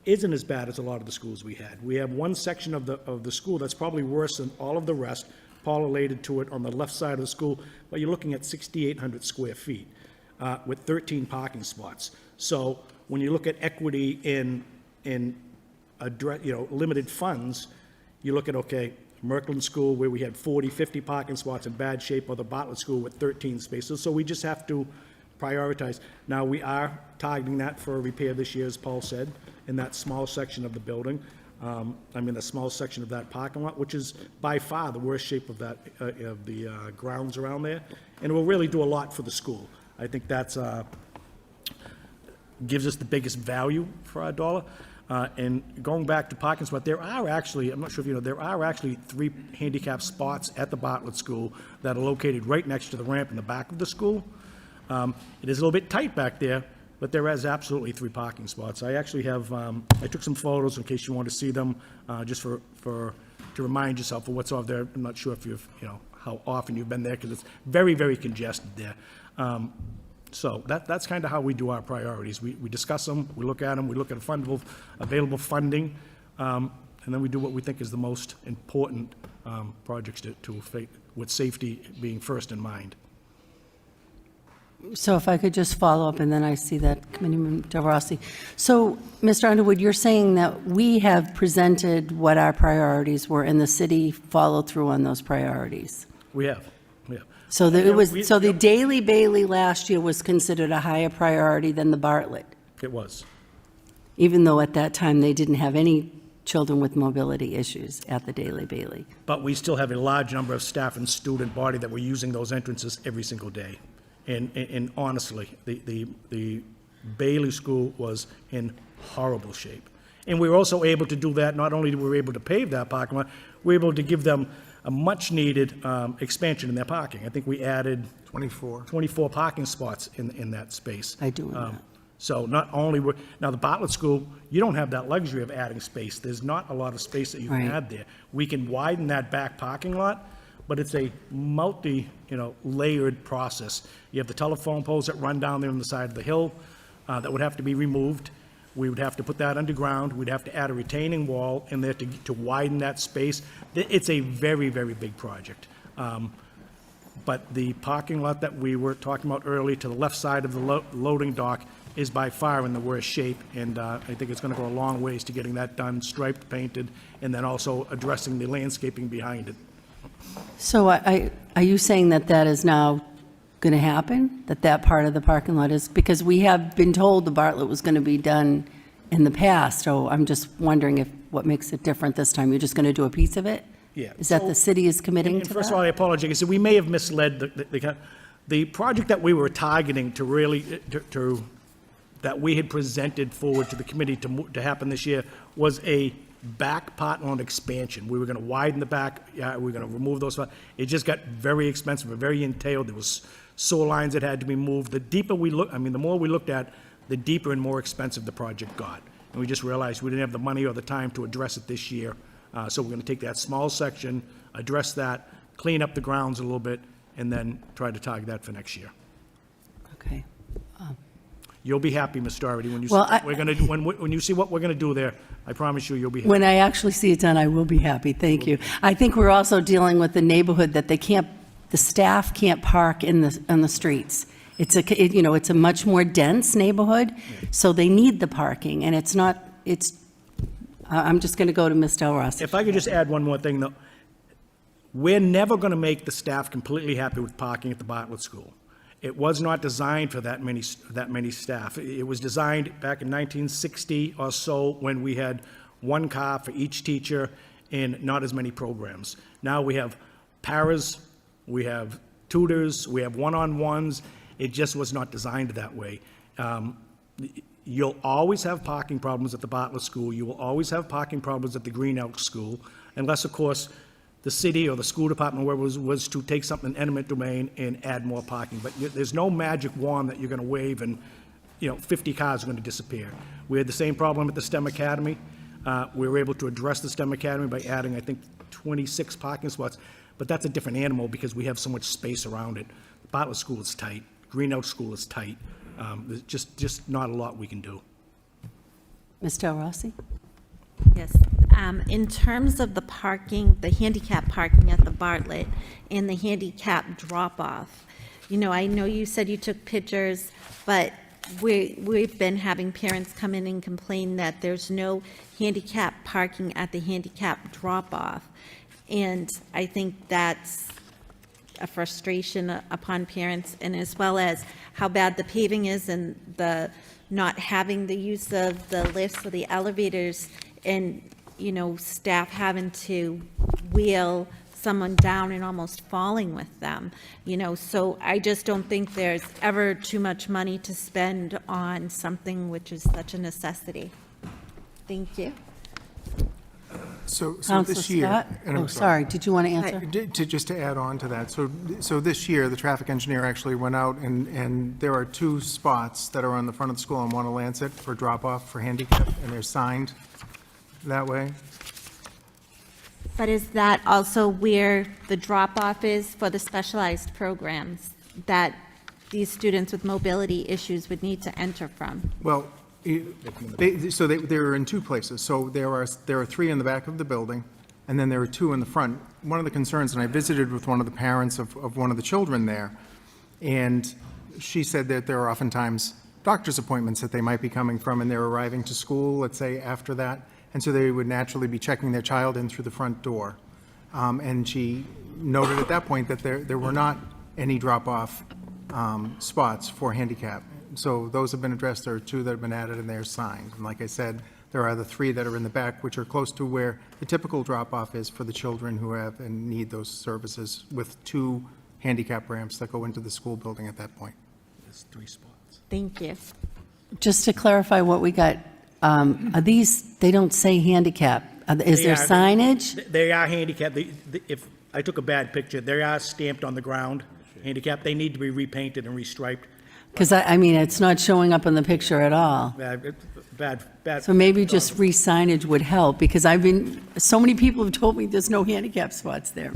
isn't as bad as a lot of the schools we had. We have one section of the school that's probably worse than all of the rest, correlated to it on the left side of the school, but you're looking at 6,800 square feet with 13 parking spots. So when you look at equity in limited funds, you look at, okay, Merkland School, where we had 40, 50 parking spots in bad shape, or the Bartlett School with 13 spaces. So we just have to prioritize. Now, we are targeting that for a repair this year, as Paul said, in that small section of the building. The small section of that parking lot, which is by far the worst shape of that, of the grounds around there. And it will really do a lot for the school. I think that's, gives us the biggest value for our dollar. And going back to parking spot, there are actually, I'm not sure if you know, there are actually 3 handicap spots at the Bartlett School that are located right next to the ramp in the back of the school. It is a little bit tight back there, but there is absolutely 3 parking spots. I actually have, I took some photos in case you want to see them, just to remind yourself of what's over there. I'm not sure if you've, how often you've been there, because it's very, very congested there. So that's kind of how we do our priorities. We discuss them, we look at them, we look at available funding, and then we do what we think is the most important projects with safety being first in mind. So if I could just follow up, and then I see that Committeeman Del Rossi. So, Mr. Underwood, you're saying that we have presented what our priorities were, and the city followed through on those priorities? We have. So the Daily Bailey last year was considered a higher priority than the Bartlett, It was. even though at that time they didn't have any children with mobility issues at the Daily Bailey. But we still have a large number of staff and student body that were using those entrances every single day. And honestly, the Bailey School was in horrible shape. And we were also able to do that, not only were we able to pave that parking lot, we were able to give them a much-needed expansion in their parking. I think we added 24 parking spots in that space. I do know that. So not only now the Bartlett School, you don't have that luxury of adding space. There's not a lot of space that you can Right. add there. We can widen that back parking lot, but it's a layered process. You have the telephone poles that run down there on the side of the hill that would have to be removed. We would have to put that underground. We'd have to add a retaining wall in there to widen that space. It's a very, very big project. But the parking lot that we were talking about earlier to the left side of the loading dock is by far in the worst shape, and I think it's going to go a long ways to getting that done, striped, painted, and then also addressing the landscaping behind it. So are you saying that that is now going to happen, that part of the parking lot is, because we have been told the Bartlett was going to be done in the past, so I'm just wondering what makes it different this time? You're just going to do a piece of it? Yeah. Is that the city is committing And to first of all, that? I apologize. We may have misled the project that we were targeting to really, that we had presented forward to the committee to happen this year was a back parking lot expansion. We were going to widen the back, we were going to remove those. It just got very expensive, very entailed. There was sewer lines that had to be moved. The deeper we look, the more we looked at, the deeper and more expensive the project got. And we just realized we didn't have the money or the time to address it this year. So we're going to take that small section, address that, clean up the grounds a little bit, and then try to target that for next year. Okay. You'll be happy, Ms. Doherty, when you see Well, what we're going to do, when you see what we're going to do there. I promise you'll be happy. When I actually see it done, I will be happy, thank you. I think we're also dealing with the neighborhood that the staff can't park on the streets. It's a much more dense neighborhood, so they need the parking, and I'm just going to go to Ms. Del Rossi. If I could just add one more thing, though. We're never going to make the staff completely happy with parking at the Bartlett School. It was not designed for that many staff. It was designed back in 1960 or so, when we had one car for each teacher and not as many programs. Now we have paras, we have tutors, we have one-on-ones. It just was not designed that way. You'll always have parking problems at the Bartlett School. You will always have parking problems at the Green Elk School, unless, of course, the city or the school department, whoever was to take something in eminent domain and add more parking. But there's no magic wand that you're going to wave and 50 cars are going to disappear. We had the same problem at the STEM Academy. We were able to address the STEM Academy by adding, I think, 26 parking spots, but that's a different animal because we have so much space around it. Bartlett School is tight. Greenhouse School is tight. There's just not a lot we can do. Ms. Del Rossi? Yes, in terms of the parking, the handicap parking at the Bartlett and the handicap drop-off, I know you said you took pictures, but we've been having parents come in and complain that there's no handicap parking at the handicap drop-off. And I think that's a frustration upon parents, and as well as how bad the paving is and the not having the use of the lifts or the elevators, and, staff having to wheel someone down and almost falling with them, so I just don't think there's ever too much money to spend on something which is such a necessity. Thank you. So Counselor this year. Scott? and I'm Oh, sorry, did you want to answer? Just to add on to that, so this year, the traffic engineer actually went out, and there are 2 spots that are on the front of the school on 1 Lancet for drop-off for handicap, and they're signed that way. But is that also where the drop-off is for the specialized programs that these students with mobility issues would need to enter from? Well, they're in 2 places. So there are 3 in the back of the building, and then there are 2 in the front. One of the concerns, and I visited with one of the parents of one of the children there, and she said that there are oftentimes doctor's appointments that they might be coming from, and they're arriving to school, let's say, after that, and so they would naturally be checking their child in through the front door. And she noted at that point that there were not any drop-off spots for handicap. So those have been addressed. There are 2 that have been added, and they're signed. And like I said, there are the 3 that are in the back, which are close to where the typical drop-off is for the children who have and need those services, with 2 handicap ramps that go into the school building at that point. There's 3 spots. Thank you. Just to clarify what we got, are these, they don't say handicap. Is there signage? They are handicapped. If I took a bad picture, they are stamped on the ground, handicapped. They need to be repainted and restriped. Because, it's not showing up in the picture at all. Bad. So maybe just re-signage would help, because so many people have told me there's no handicap spots there.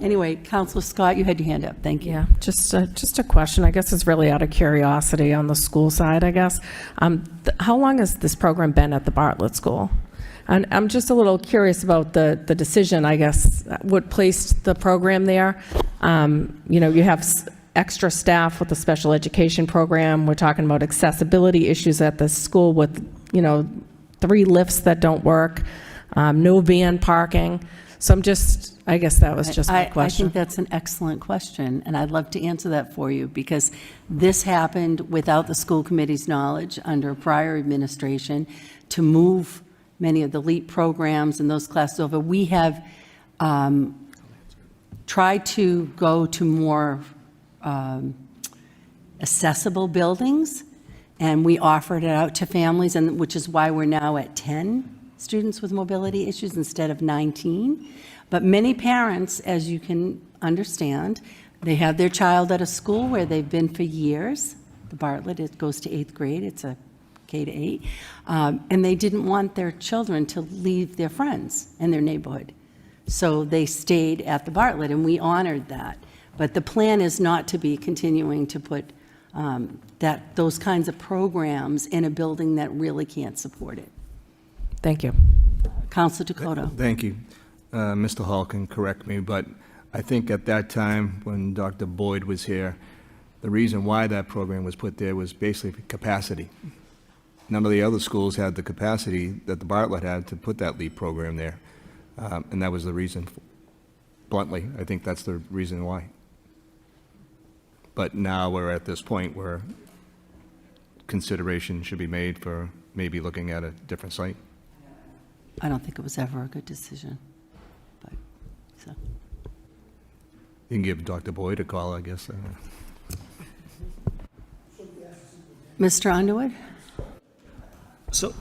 Anyway, Counselor Scott, you had your hand up. Thank you. Yeah, just a question, I guess it's really out of curiosity on the school side, I guess. How long has this program been at the Bartlett School? And I'm just a little curious about the decision, I guess, what placed the program there. You have extra staff with the special education program. We're talking about accessibility issues at the school with, 3 lifts that don't work, no van parking. So I guess that was just my I question. think that's an excellent question, and I'd love to answer that for you, because this happened without the school committee's knowledge under prior administration to move many of the LEAP programs and those classes over. We have tried to go to more accessible buildings, and we offered it out to families, and which is why we're now at 10 students with mobility issues instead of 19. But many parents, as you can understand, they have their child at a school where they've been for years. The Bartlett, it goes to 8th grade, it's a K to 8, and they didn't want their children to leave their friends in their neighborhood. So they stayed at the Bartlett, and we honored that. But the plan is not to be continuing to put those kinds of programs in a building that really can't support it. Thank you. Councilor Dakota. Thank you. Mr. Hall can correct me, but I think at that time, when Dr. Boyd was here, the reason why that program was put there was basically capacity. None of the other schools had the capacity that the Bartlett had to put that LEAP program there. And that was the reason, bluntly, I think that's the reason why. But now we're at this point where consideration should be made for maybe looking at a different site. I don't think it was ever a good decision. But, so. You can give Dr. Boyd a call, I guess. Mr. Underwood? So,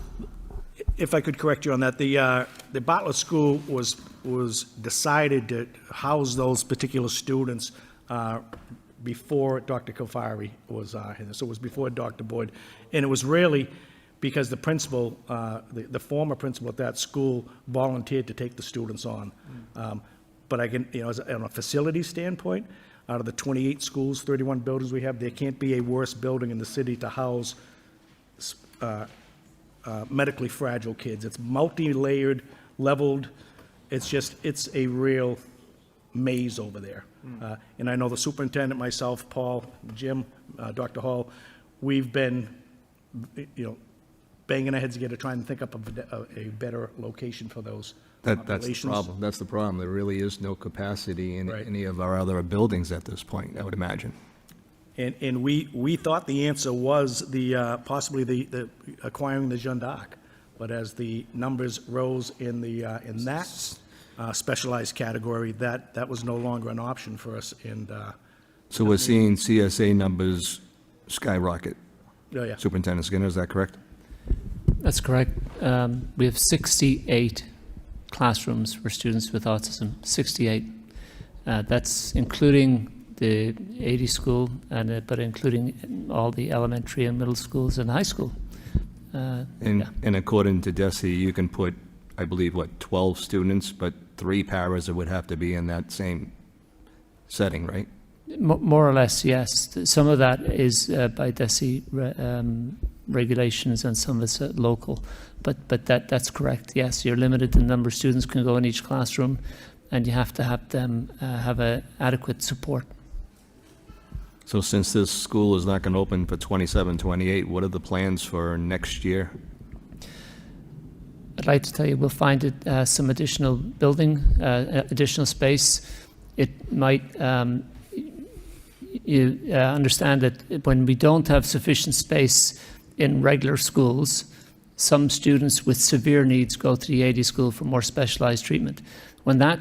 if I could correct you on that, the Bartlett School was decided to house those particular students before Dr. Kafari was, so it was before Dr. Boyd. And it was really because the principal, the former principal at that school volunteered to take the students on. But I can, on a facility standpoint, out of the 28 schools, 31 buildings we have, there can't be a worse building in the city to house medically fragile kids. It's multi-layered, leveled. It's a real maze over there. And I know the superintendent, myself, Paul, Jim, Dr. Hall, we've been, banging our heads together trying to think up a better location for those That's the populations. problem. That's the problem. There really is no capacity in Right. any of our other buildings at this point, I would imagine. And we thought the answer was possibly the acquiring the Jeanne d'Arc. But as the numbers rose in that specialized category, that was no longer an option for us. And So we're seeing CSA numbers skyrocket. oh, yeah. Superintendent Skinner, is that correct? That's correct. We have 68 classrooms for students with autism, 68. That's including the 80 school, but including all the elementary and middle schools and high school. And according to DESE, you can put, I believe, 12 students, but 3 paras would have to be in that same setting, right? More or less, yes. Some of that is by DESE regulations and some of it's local. But that's correct, yes. You're limited to the number of students can go in each classroom, and you have to have them have adequate support. So since this school is not going to open for 27, 28, what are the plans for next year? I'd like to tell you we'll find it some additional building, additional space. It might, you understand that when we don't have sufficient space in regular schools, some students with severe needs go to the AD school for more specialized treatment. When that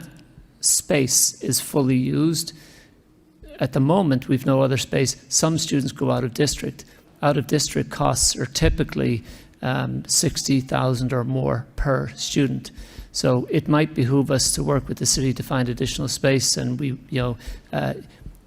space is fully used, at the moment we've no other space, some students go out of district. Out of district costs are typically 60,000 or more per student. So it might behoove us to work with the city to find additional space, and we,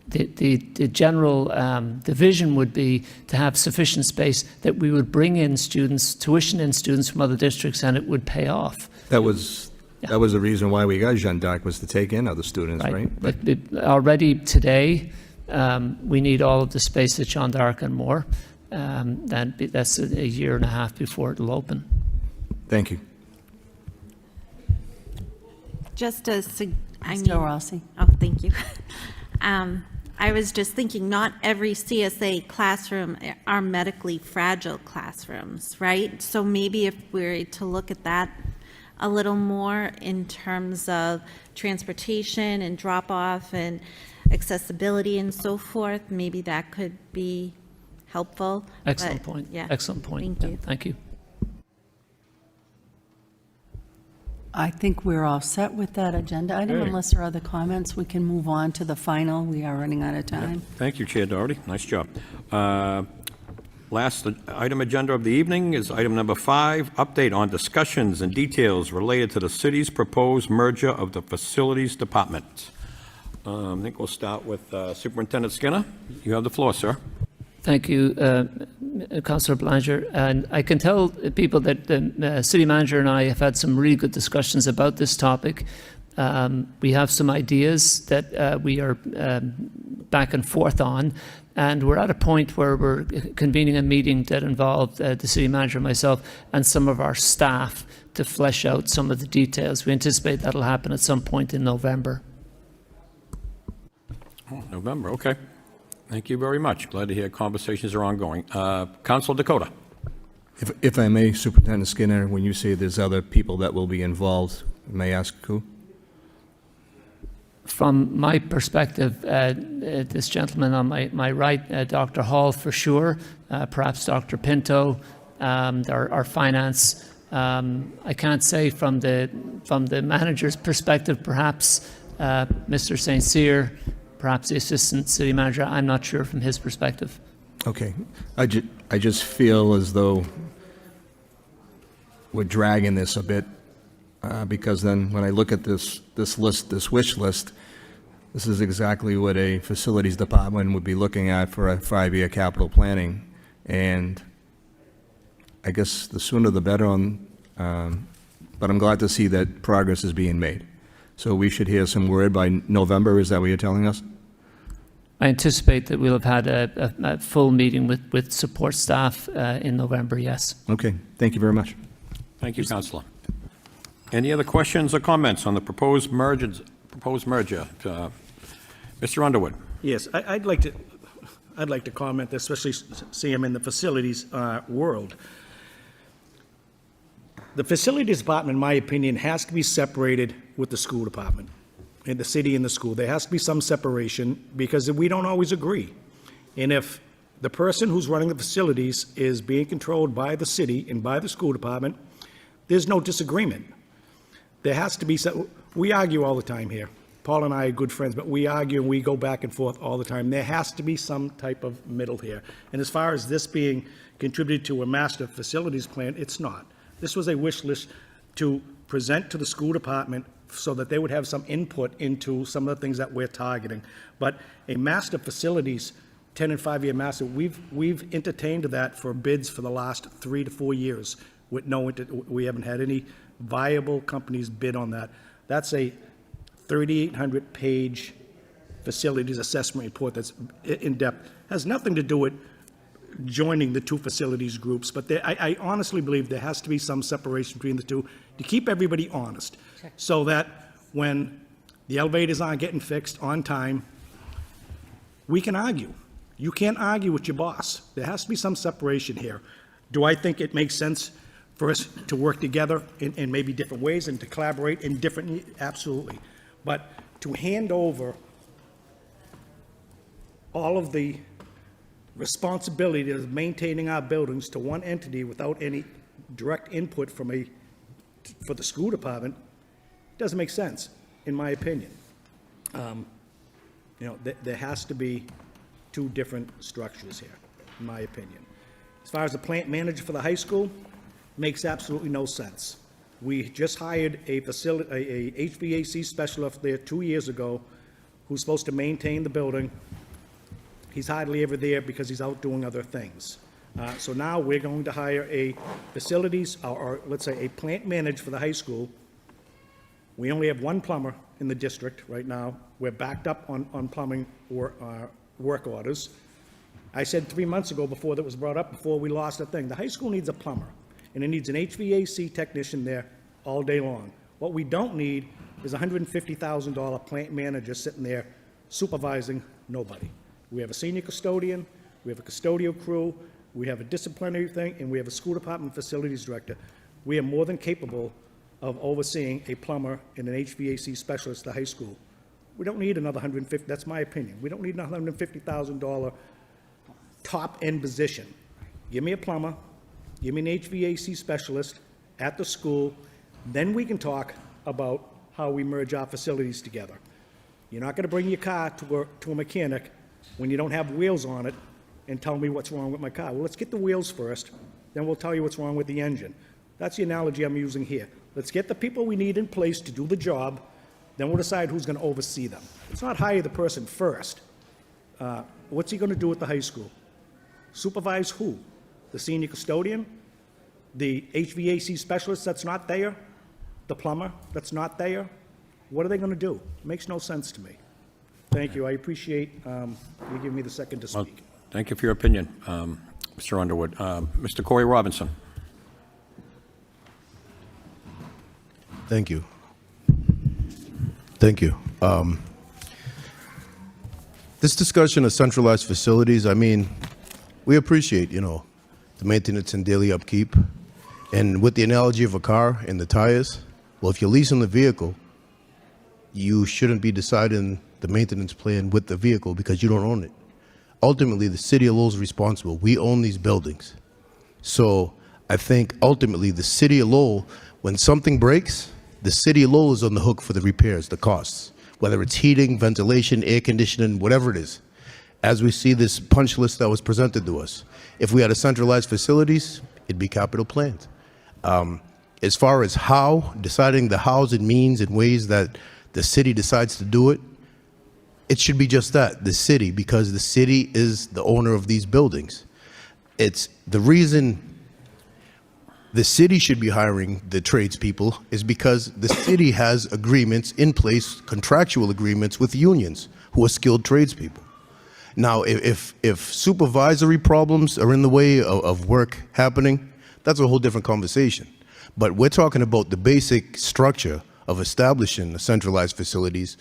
the general the vision would be to have sufficient space that we would bring in students, tuition in students from other districts, and it would pay off. That was the reason why we got Jeanne d'Arc, was to take in other students, right? But already today, we need all of the space at Jeanne d'Arc and more. That's a year and a half before it'll open. Thank you. Just as, Mr. Rossi. Oh, thank you. I was just thinking, not every CSA classroom are medically fragile classrooms, right? So maybe if we're to look at that a little more in terms of transportation and drop-off and accessibility and so forth, maybe that could be helpful. Excellent But, point. yeah. Excellent point. Thank you. Yeah, thank you. I think we're all set with that agenda item. Okay. Unless there are other comments, we can move on to the final. We are running out of time. Thank you, Chair Doherty. Nice job. Last item agenda of the evening is item number 5, update on discussions and details related to the city's proposed merger of the Facilities Department. I think we'll start with Superintendent Skinner. You have the floor, sir. Thank you, Councillor Belanger. And I can tell people that the city manager and I have had some really good discussions about this topic. We have some ideas that we are back and forth on, and we're at a point where we're convening a meeting that involved the city manager, myself, and some of our staff to flesh out some of the details. We anticipate that'll happen at some point in November. Oh, November, okay. Thank you very much. Glad to hear conversations are ongoing. Councilor Dakota. If I may, Superintendent Skinner, when you say there's other people that will be involved, may I ask who? From my perspective, this gentleman on my right, Dr. Hall for sure, perhaps Dr. Pinto, our finance. I can't say from the manager's perspective, perhaps Mr. St. Cyr, perhaps the assistant city manager. I'm not sure from his perspective. Okay. I just feel as though we're dragging this a bit, because then when I look at this list, this wish list, This is exactly what a facilities department would be looking at for a 5-year capital planning. And I guess the sooner the better but I'm glad to see that progress is being made. So we should hear some word by November, is that what you're telling us? I anticipate that we'll have had a full meeting with support staff in November, yes. Okay, thank you very much. Thank you, Councillor. Any other questions or comments on the proposed merger? Mr. Underwood? Yes, I'd like to comment, especially see him in the facilities world. The facilities department, in my opinion, has to be separated with the school department, in the city and the school. There has to be some separation because we don't always agree. And if the person who's running the facilities is being controlled by the city and by the school department, there's no disagreement. There has to be we argue all the time here. Paul and I are good friends, but we argue and we go back and forth all the time. There has to be some type of middle here. And as far as this being contributed to a master facilities plan, it's not. This was a wish list to present to the school department so that they would have some input into some of the things that we're targeting. But a master facilities, 10 and 5-year master, we've entertained that for bids for the last 3 to 4 years with we haven't had any viable companies bid on that. That's a 3,800-page facilities assessment report that's in-depth. Has nothing to do with joining the two facilities groups, but I honestly believe there has to be some separation between the two to keep everybody honest, so that when the elevators aren't getting fixed on time, we can argue. You can't argue with your boss. There has to be some separation here. Do I think it makes sense for us to work together in maybe different ways and to collaborate in different, absolutely. But to hand over all of the responsibility of maintaining our buildings to one entity without any direct input for the school department doesn't make sense, in my opinion. There has to be two different structures here, in my opinion. As far as the plant manager for the high school, makes absolutely no sense. We just hired a HVAC specialist there 2 years ago who's supposed to maintain the building. He's hardly ever there because he's out doing other things. So now we're going to hire a facilities, or let's say a plant manager for the high school. We only have one plumber in the district right now. We're backed up on plumbing or work orders. I said 3 months ago, before that was brought up, before we lost a thing, the high school needs a plumber, and it needs an HVAC technician there all day long. What we don't need is a $150,000 plant manager sitting there supervising nobody. We have a senior custodian, we have a custodial crew, we have a disciplinary thing, and we have a school department facilities director. We are more than capable of overseeing a plumber and an HVAC specialist at the high school. We don't need another $150,000, that's my opinion. We don't need another $150,000 top-end position. Give me a plumber, give me an HVAC specialist at the school, then we can talk about how we merge our facilities together. You're not going to bring your car to a mechanic when you don't have wheels on it and tell me what's wrong with my car. Well, let's get the wheels first, then we'll tell you what's wrong with the engine. That's the analogy I'm using here. Let's get the people we need in place to do the job, then we'll decide who's going to oversee them. Let's not hire the person first. What's he going to do at the high school? Supervise who? The senior custodian? The HVAC specialist that's not there? The plumber that's not there? What are they going to do? It makes no sense to me. Thank you. I appreciate you giving me the second to speak. Well, thank you for your opinion, Mr. Underwood. Mr. Corey Robinson. Thank you. Thank you. This discussion of centralized facilities, I mean, we appreciate, the maintenance and daily upkeep. And with the analogy of a car and the tires, well, if you're leasing the vehicle, you shouldn't be deciding the maintenance plan with the vehicle because you don't own it. Ultimately, the city of Lowell is responsible. We own these buildings. So I think ultimately the city of Lowell, when something breaks, the city of Lowell is on the hook for the repairs, the costs, whether it's heating, ventilation, air conditioning, whatever it is. As we see this punch list that was presented to us, if we had a centralized facilities, it'd be capital planned. As far as how, deciding the hows and means and ways that the city decides to do it, it should be just that, the city, because the city is the owner of these buildings. It's the reason the city should be hiring the tradespeople is because the city has agreements in place, contractual agreements with unions who are skilled tradespeople. Now, if supervisory problems are in the way of work happening, that's a whole different conversation. But we're talking about the basic structure of establishing the centralized facilities,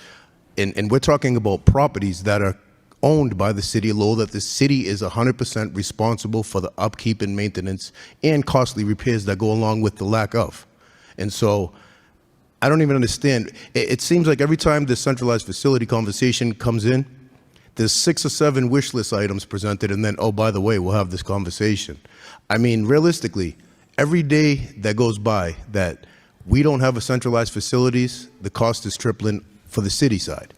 and we're talking about properties that are owned by the city of Lowell, that the city is 100% responsible for the upkeep and maintenance and costly repairs that go along with the lack of. And so I don't even understand. It seems like every time the centralized facility conversation comes in, there's 6 or 7 wish list items presented, and then, oh, by the way, we'll have this conversation. I mean, realistically, every day that goes by that we don't have a centralized facilities, the cost is tripling for the city side.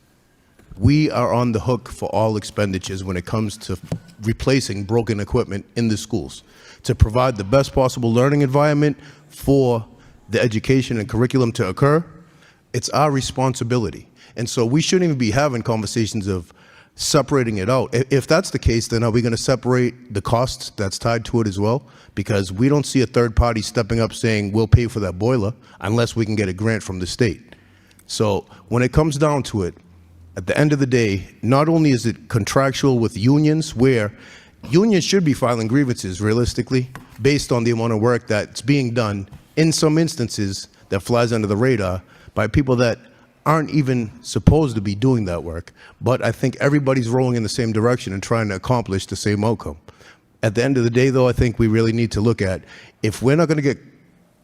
We are on the hook for all expenditures when it comes to replacing broken equipment in the schools, to provide the best possible learning environment for the education and curriculum to occur. It's our responsibility. And so we shouldn't even be having conversations of separating it out. If that's the case, then are we going to separate the costs that's tied to it as well? Because we don't see a third party stepping up saying we'll pay for that boiler unless we can get a grant from the state. So when it comes down to it, at the end of the day, not only is it contractual with unions, where unions should be filing grievances realistically based on the amount of work that's being done, in some instances that flies under the radar by people that aren't even supposed to be doing that work, but I think everybody's rolling in the same direction and trying to accomplish the same outcome. At the end of the day, though, I think we really need to look at, if we're not going to get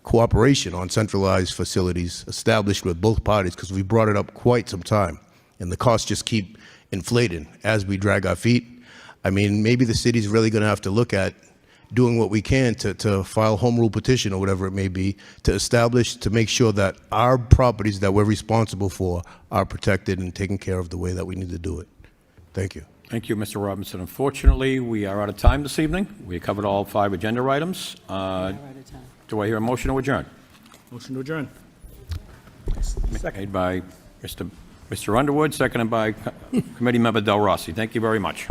cooperation on centralized facilities established with both parties, because we brought it up quite some time, and the costs just keep inflating as we drag our feet, I mean, maybe the city's really going to have to look at doing what we can to file home rule petition or whatever it may be, to establish, to make sure that our properties that we're responsible for are protected and taken care of the way that we need to do it. Thank you. Thank you, Mr. Robinson. Unfortunately, we are out of time this evening. We covered all 5 agenda items. Do I hear a motion to adjourn? Motion to adjourn. Made by Mr. Underwood, seconded by Committee Member Del Rossi. Thank you very much.